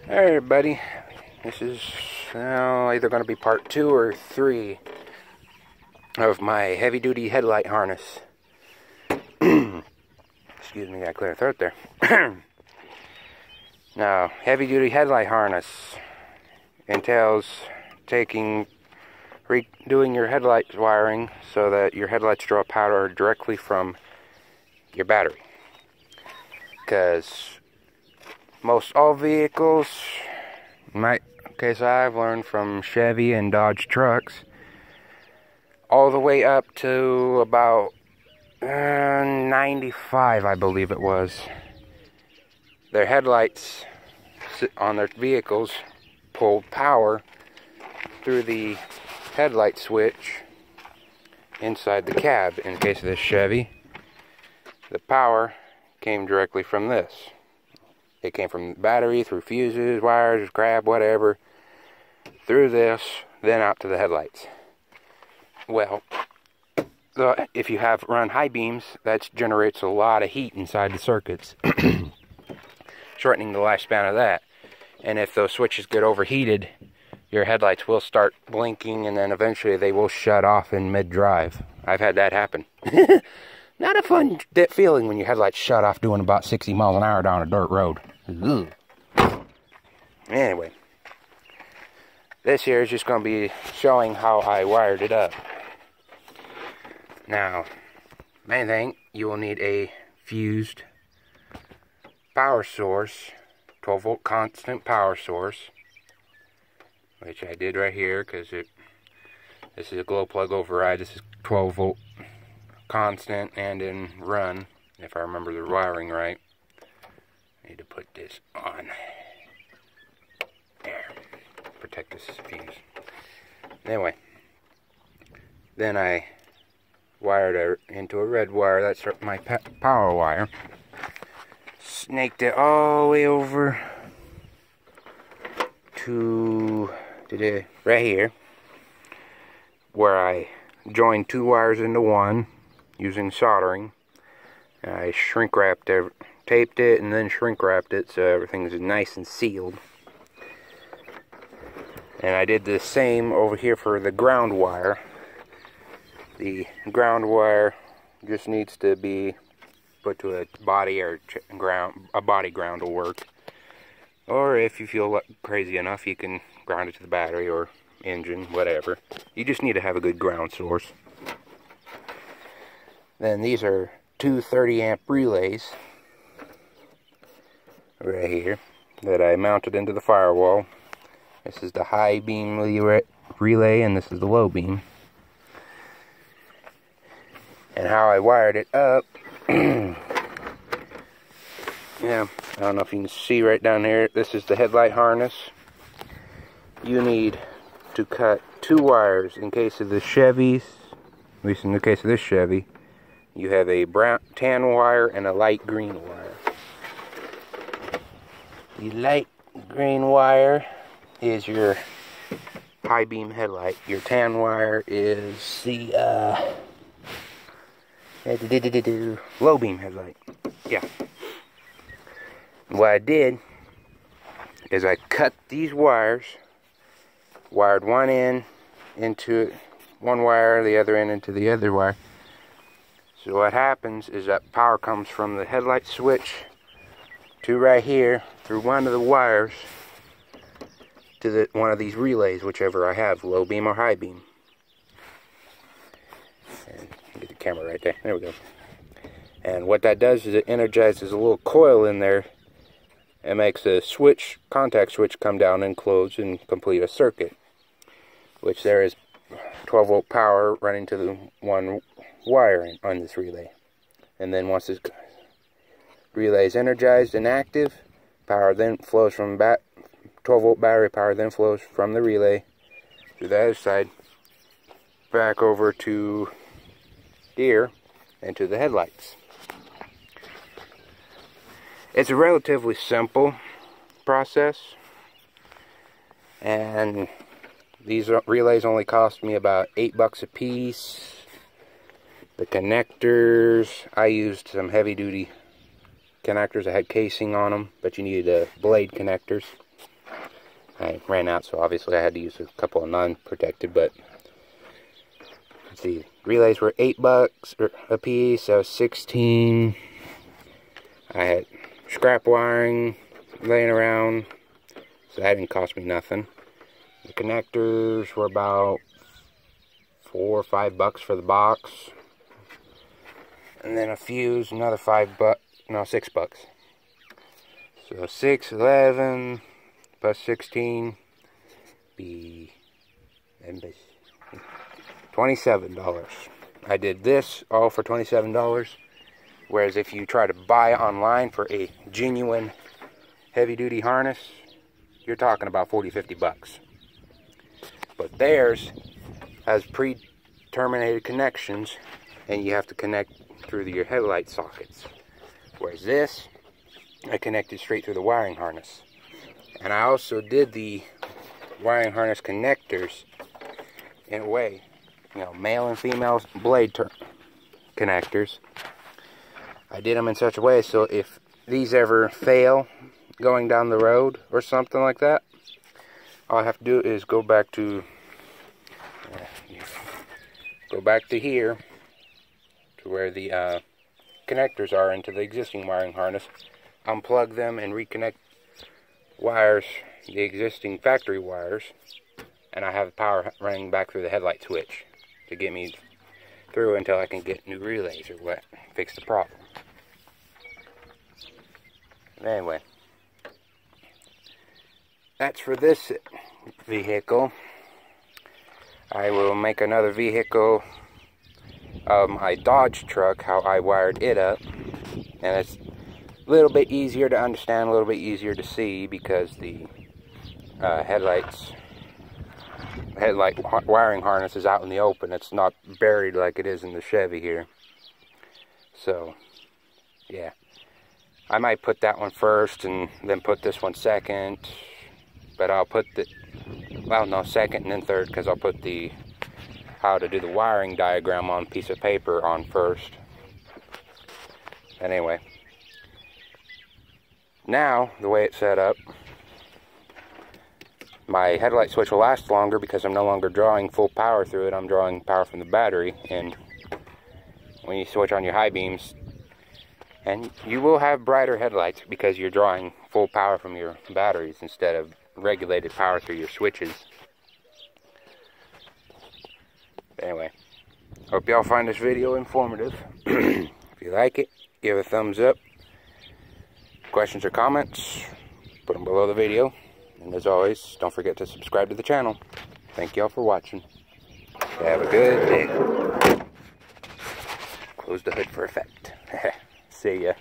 Alright everybody, this is either going to be part 2 or 3 of my heavy duty headlight harness. Excuse me, got a clear throat there. Now, heavy duty headlight harness entails redoing your headlights wiring so that your headlights draw power directly from your battery. Because most all vehicles, in my case I've learned from Chevy and Dodge trucks, all the way up to about 95 I believe it was, their headlights on their vehicles pulled power through the headlight switch inside the cab. In the case of this Chevy, the power came directly from this. It came from the battery, through fuses, wires, crap, whatever, through this, then out to the headlights. Well, if you have run high beams, that generates a lot of heat inside the circuits, shortening the lifespan of that. And if those switches get overheated, your headlights will start blinking, and then eventually they will shut off in mid-drive. I've had that happen. Not a fun feeling when your headlights shut off doing about 60 miles an hour down a dirt road. Ugh. Anyway, this here is just going to be showing how I wired it up. Now, main thing, you will need a fused power source, 12 volt constant power source, which I did right here because this is a glow plug override. This is 12 volt constant and in run, if I remember the wiring right. I need to put this on there, protect this fuse. Anyway, then I wired it into a red wire. That's my power wire. Snaked it all the way over to right here, where I joined 2 wires into one using soldering. I shrink wrapped it, taped it, and then shrink wrapped it so everything's nice and sealed. And I did the same over here for the ground wire. The ground wire just needs to be put to a body or ground. A body ground will work. Or if you feel crazy enough, you can ground it to the battery or engine, whatever. You just need to have a good ground source. Then these are 2 30-amp relays right here that I mounted into the firewall. This is the high beam relay, and this is the low beam. And how I wired it up, yeah, I don't know if you can see right down here, this is the headlight harness. You need to cut 2 wires in case of the Chevys, at least in the case of this Chevy. You have a tan wire and a light green wire. The light green wire is your high beam headlight. Your tan wire is the low beam headlight. Yeah. What I did is I cut these wires, wired one end into one wire, the other end into the other wire. So what happens is that power comes from the headlight switch to right here through one of the wires to one of these relays, whichever I have, low beam or high beam. And get the camera right there. There we go. And what that does is it energizes a little coil in there and makes a contact switch come down and close and complete a circuit, which there is 12 volt power running to the one wire on this relay. And then once this relay is energized and active, power then flows from 12 volt battery power then flows from the relay to the other side back over to here and to the headlights. It's a relatively simple process, and these relays only cost me about $8 a piece. The connectors, I used some heavy duty connectors that had casing on them, but you needed blade connectors. I ran out, so obviously I had to use a couple of non-protected, but let's see, relays were $8 a piece, so 16. I had scrap wiring laying around, so that didn't cost me nothing. The connectors were about $4 or $5 for the box, and then a fuse, another $6. So 6, 11 plus 16 be $27. I did this all for $27, whereas if you try to buy online for a genuine heavy-duty harness, you're talking about $40-50. But theirs has pre-terminated connections, and you have to connect through your headlight sockets. Whereas this, I connected straight through the wiring harness. And I also did the wiring harness connectors in a way, you know, male and female blade connectors. I did them in such a way so if these ever fail going down the road or something like that, all I have to do is go back to here to where the connectors are into the existing wiring harness, unplug them and reconnect wires, the existing factory wires, and I have power running back through the headlight switch to get me through until I can get new relays or what, fix the problem. But anyway, that's for this vehicle. I will make another vehicle of my Dodge truck, how I wired it up, and it's a little bit easier to understand, a little bit easier to see, because the headlight wiring harness is out in the open. It's not buried like it is in the Chevy here. So yeah, I might put that one first and then put this one second, but I'll put the, well, no, second and then third, because I'll put the how to do the wiring diagram on a piece of paper on first. Anyway, now the way it's set up, my headlight switch will last longer because I'm no longer drawing full power through it. I'm drawing power from the battery, and when you switch on your high beams, and you will have brighter headlights because you're drawing full power from your batteries instead of regulated power through your switches. Anyway, hope y'all find this video informative. If you like it, give a thumbs up. Questions or comments, put them below the video. And as always, don't forget to subscribe to the channel. Thank y'all for watching. Have a good day. Close the hood for effect. See ya.